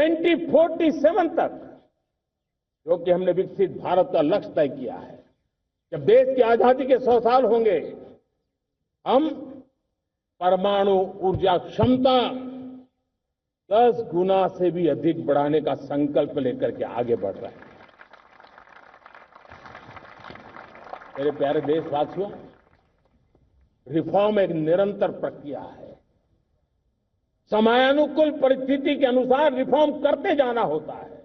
2047 तक, जो कि हमने विकसित भारत का लक्ष्य तय किया है, जब देश की आजादी के 100 साल होंगे, हम परमाणु ऊर्जा क्षमता 10 गुना से भी अधिक बढ़ाने का संकल्प लेकर के आगे बढ़ रहे हैं। मेरे प्यारे देशवासियों, रिफॉर्म एक निरंतर प्रक्रिया है। समयानुकूल परिस्थिति के अनुसार रिफॉर्म करते जाना होता है।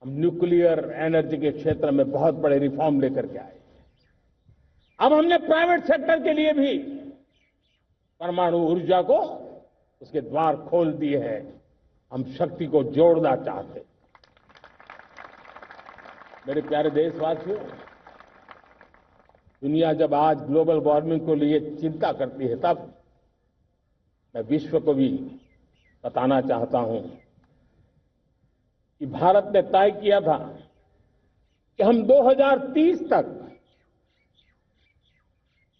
हम न्यूक्लियर एनर्जी के क्षेत्र में बहुत बड़े रिफॉर्म लेकर के आए। अब हमने प्राइवेट सेक्टर के लिए भी परमाणु ऊर्जा को उसके द्वार खोल दिए हैं। हम शक्ति को जोड़ना चाहते हैं। मेरे प्यारे देशवासियों, दुनिया जब आज ग्लोबल वार्मिंग को लिए चिंता करती है, तब मैं विश्व को भी बताना चाहता हूं कि भारत ने तय किया था कि हम 2030 तक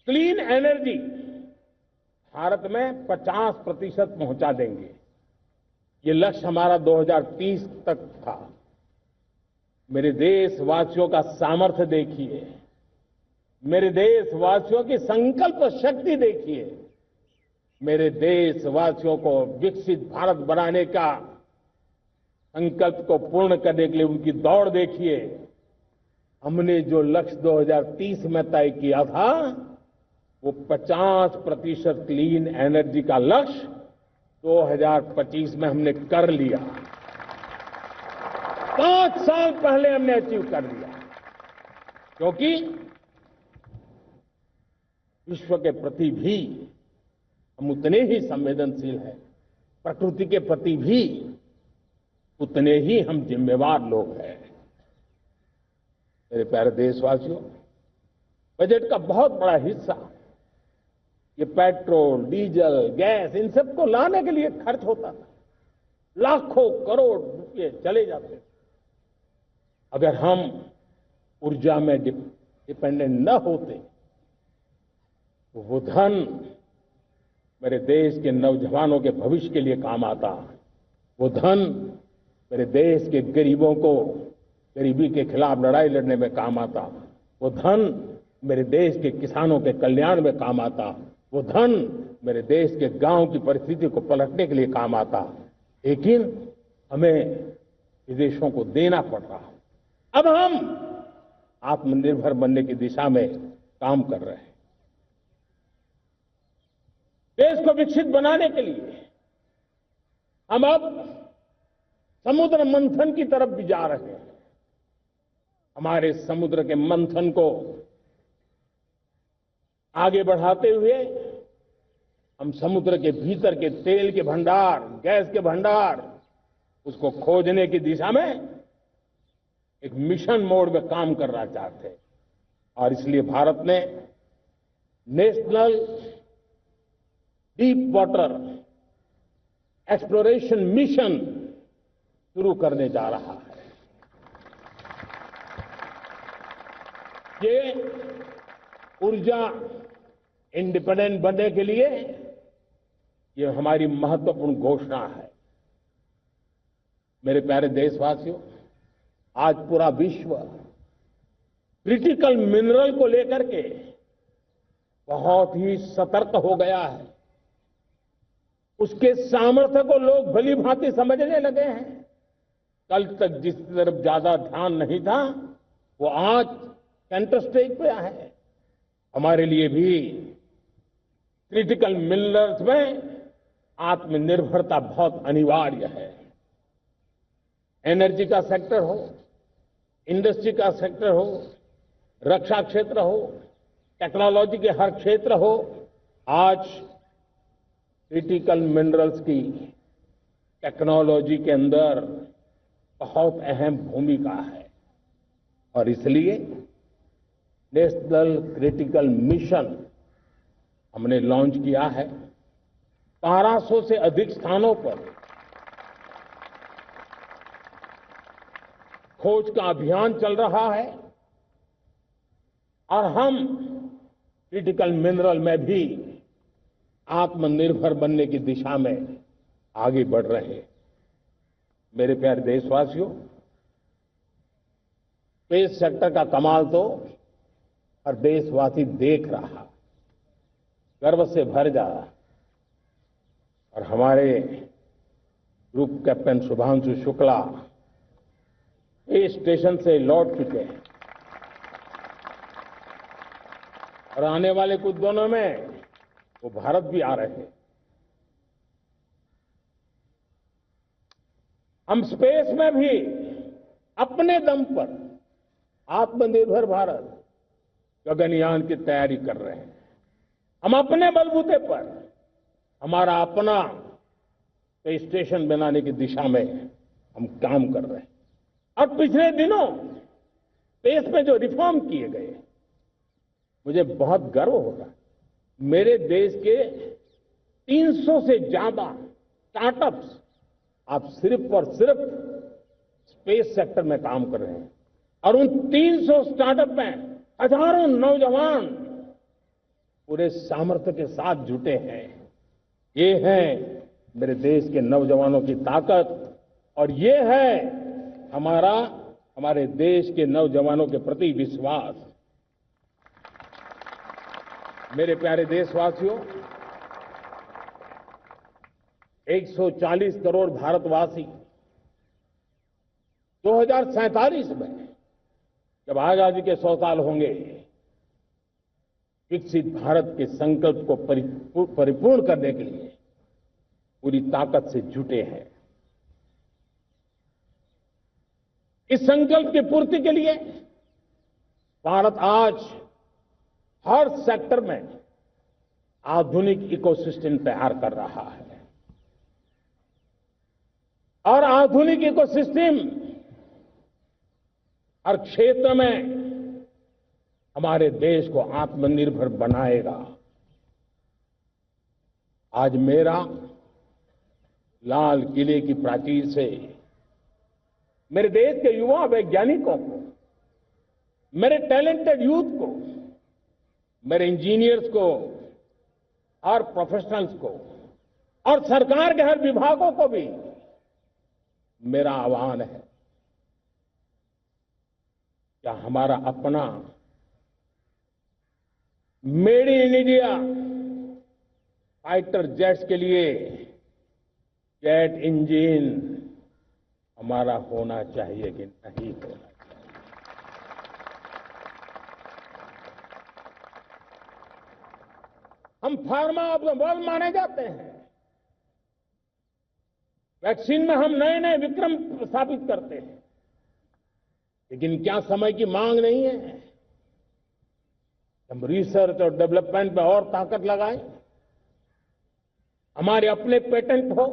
क्लीन एनर्जी भारत में 50% पहुंचा देंगे। ये लक्ष्य हमारा 2030 तक था। मेरे देशवासियों का सामर्थ्य देखिए, मेरे देशवासियों की संकल्प शक्ति देखिए, मेरे देशवासियों को विकसित भारत बनाने का संकल्प को पूर्ण करने के लिए उनकी दौड़ देखिए। हमने जो लक्ष्य 2030 में तय किया था, वो 50% क्लीन एनर्जी का लक्ष्य 2025 में हमने कर लिया। 5 साल पहले हमने अचीव कर लिया, क्योंकि विश्व के प्रति भी हम उतने ही संवेदनशील हैं, प्रकृति के प्रति भी उतने ही हम जिम्मेवार लोग हैं। मेरे प्यारे देशवासियों, बजट का बहुत बड़ा हिस्सा ये पेट्रोल, डीजल, गैस, इन सबको लाने के लिए खर्च होता था। लाखों करोड़ रुपए चले जाते थे। अगर हम ऊर्जा में डिपेंडेंट न होते, तो वो धन मेरे देश के नौजवानों के भविष्य के लिए काम आता। वो धन मेरे देश के गरीबों को गरीबी के खिलाफ लड़ाई लड़ने में काम आता। वो धन मेरे देश के किसानों के कल्याण में काम आता। वो धन मेरे देश के गांव की परिस्थिति को पलटने के लिए काम आता। लेकिन हमें विदेशों को देना पड़ रहा। अब हम आत्मनिर्भर बनने की दिशा में काम कर रहे हैं। देश को विकसित बनाने के लिए हम अब समुद्र मंथन की तरफ भी जा रहे हैं। हमारे समुद्र के मंथन को आगे बढ़ाते हुए हम समुद्र के भीतर के तेल के भंडार, गैस के भंडार, उसको खोजने की दिशा में एक मिशन मोड में काम करना चाहते हैं। और इसलिए भारत ने national deep water exploration mission शुरू करने जा रहा है। ये ऊर्जा इंडिपेंडेंट बनने के लिए ये हमारी महत्वपूर्ण घोषणा है। मेरे प्यारे देशवासियों, आज पूरा विश्व क्रिटिकल मिनरल को लेकर के बहुत ही सतर्क हो गया है। उसके सामर्थ्य को लोग भली भांति समझने लगे हैं। कल तक जिस तरफ ज्यादा ध्यान नहीं था, वो आज सेंटर स्टेज पे है। हमारे लिए भी क्रिटिकल मिनरल्स में आत्मनिर्भरता बहुत अनिवार्य है। एनर्जी का सेक्टर हो, इंडस्ट्री का सेक्टर हो, रक्षा क्षेत्र हो, टेक्नोलॉजी के हर क्षेत्र हो, आज क्रिटिकल मिनरल्स की टेक्नोलॉजी के अंदर बहुत अहम भूमिका है। और इसलिए नेशनल क्रिटिकल मिशन हमने लॉन्च किया है। 1200 से अधिक स्थानों पर खोज का अभियान चल रहा है और हम क्रिटिकल मिनरल में भी आत्मनिर्भर बनने की दिशा में आगे बढ़ रहे हैं। मेरे प्यारे देशवासियों, स्पेस सेक्टर का कमाल तो हर देशवासी देख रहा, गर्व से भर जा रहा। और हमारे group captain Shubhanshu Shukla space station से लौट चुके हैं और आने वाले कुछ दिनों में वो भारत भी आ रहे हैं। हम स्पेस में भी अपने दम पर आत्मनिर्भर भारत गगनयान की तैयारी कर रहे हैं। हम अपने बलबूते पर हमारा अपना स्पेस स्टेशन बनाने की दिशा में हम काम कर रहे हैं। और पिछले दिनों स्पेस में जो रिफॉर्म किए गए, मुझे बहुत गर्व हो रहा है। मेरे देश के 300 से ज्यादा स्टार्टअप्स आप सिर्फ और सिर्फ स्पेस सेक्टर में काम कर रहे हैं और उन 300 स्टार्टअप में हजारों नौजवान पूरे सामर्थ्य के साथ जुटे हैं। ये है मेरे देश के नौजवानों की ताकत और ये है हमारे देश के नौजवानों के प्रति विश्वास। मेरे प्यारे देशवासियों, 140 करोड़ भारतवासी 2047 में जब आजादी के 100 साल होंगे, विकसित भारत के संकल्प को परिपूर्ण करने के लिए पूरी ताकत से जुटे हैं। इस संकल्प की पूर्ति के लिए भारत आज हर सेक्टर में आधुनिक इकोसिस्टम तैयार कर रहा है और आधुनिक इकोसिस्टम हर क्षेत्र में हमारे देश को आत्मनिर्भर बनाएगा। आज मेरा लाल किले की प्राचीर से मेरे देश के युवा वैज्ञानिकों को, मेरे टैलेंटेड यूथ को, मेरे इंजीनियर्स को और प्रोफेशनल्स को और सरकार के हर विभागों को भी मेरा आह्वान है, क्या हमारा अपना made in India fighter jets के लिए जेट इंजन हमारा होना चाहिए कि नहीं होना चाहिए? हम फार्मा ऑफ द वर्ल्ड माने जाते हैं। वैक्सीन में हम नए नए विक्रम स्थापित करते हैं, लेकिन क्या समय की मांग नहीं है? हम रिसर्च और डेवलपमेंट में और ताकत लगाएं, हमारे अपने पेटेंट हो,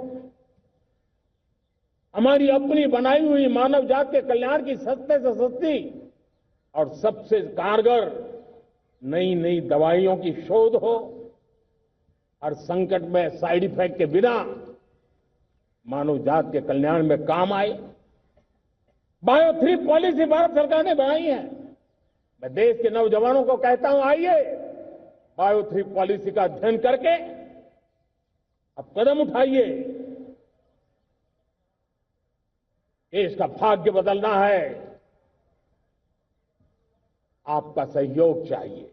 हमारी अपनी बनाई हुई मानव जात के कल्याण की सस्ते से सस्ती और सबसे कारगर नई नई दवाइयों की शोध हो, हर संकट में साइड इफेक्ट के बिना मानव जात के कल्याण में काम आए। बायो 3 पॉलिसी भारत सरकार ने बनाई है। मैं देश के नौजवानों को कहता हूं, आइए बायो 3 पॉलिसी का अध्ययन करके अब कदम उठाइए। देश का भाग्य बदलना है, आपका सहयोग चाहिए।